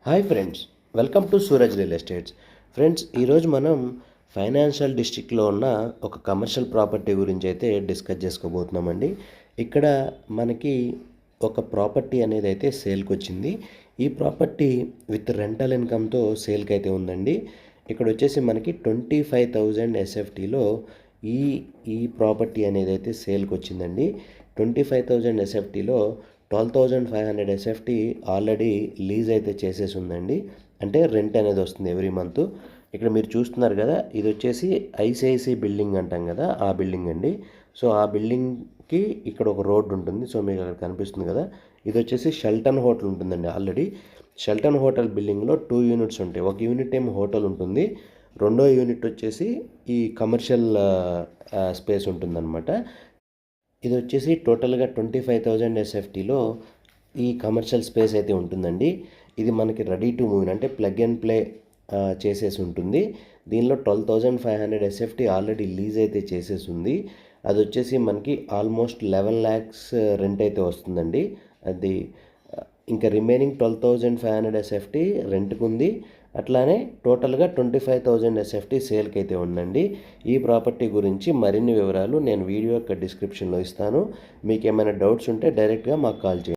Hi friends, welcome to Suraj real estates. Friends, ఈరోజు మనం financial డిస్ట్రిక్ట్లో ఉన్న ఒక కమర్షియల్ ప్రాపర్టీ గురించి అయితే డిస్కస్ చేసుకోబోతున్నామండి. ఇక్కడ మనకి ఒక ప్రాపర్టీ అనేది అయితే సేల్కి వచ్చింది. ఈ ప్రాపర్టీ విత్ రెంటల్ ఇన్కమ్తో సేల్కి అయితే ఉందండి. ఇక్కడ వచ్చేసి మనకి 25,000 ఎస్ఎఫ్టీలో ఈ ఈ ప్రాపర్టీ అనేది అయితే సేల్కి వచ్చిందండి. 25,000 ఎస్ఎఫ్టీలో 12,500 ఎస్ఎఫ్టీ ఆల్రెడీ లీజ్ అయితే చేసేసి ఉందండి. అంటే రెంట్ అనేది వస్తుంది ఎవ్రీ మంత్. ఇక్కడ మీరు చూస్తున్నారు కదా, ఇది వచ్చేసి ఐసిఐసి బిల్డింగ్ అంటాం కదా, ఆ బిల్డింగ్ అండి. సో ఆ బిల్డింగ్కి ఇక్కడ ఒక రోడ్డు ఉంటుంది. సో మీకు అక్కడ కనిపిస్తుంది కదా, ఇది వచ్చేసి షెల్టన్ హోటల్ ఉంటుందండి. ఆల్రెడీ షెల్టన్ హోటల్ బిల్డింగ్లో 2 యూనిట్స్ ఉంటాయి. ఒక యూనిట్ ఏమో హోటల్ ఉంటుంది, రెండో యూనిట్ వచ్చేసి ఈ కమర్షియల్ స్పేస్ ఉంటుందన్నమాట. ఇది వచ్చేసి టోటల్గా 25,000 ఎస్ఎఫ్టీలో ఈ కమర్షియల్ స్పేస్ అయితే ఉంటుందండి. ఇది మనకి రెడీ టు మూవ్ అంటే ప్లగ్ అండ్ ప్లే చేసేసి ఉంటుంది. దీనిలో 12,500 ఎస్ఎఫ్టీ ఆల్రెడీ లీజ్ అయితే చేసేసి ఉంది. అది వచ్చేసి మనకి ఆల్మోస్ట్ 11 lakhs రెంట్ అయితే వస్తుందండి. అది ఇంకా రిమైనింగ్ 12,500 ఎస్ఎఫ్టీ రెంట్కి ఉంది. అట్లానే టోటల్గా 25,000 ఎస్ఎఫ్టీ సేల్కి అయితే ఉందండి. ఈ ప్రాపర్టీ గురించి మరిన్ని వివరాలు నేను వీడియో యొక్క డిస్క్రిప్షన్లో ఇస్తాను. మీకు ఏమైనా డౌట్స్ ఉంటే డైరెక్ట్గా మాకు కాల్ చేయండి.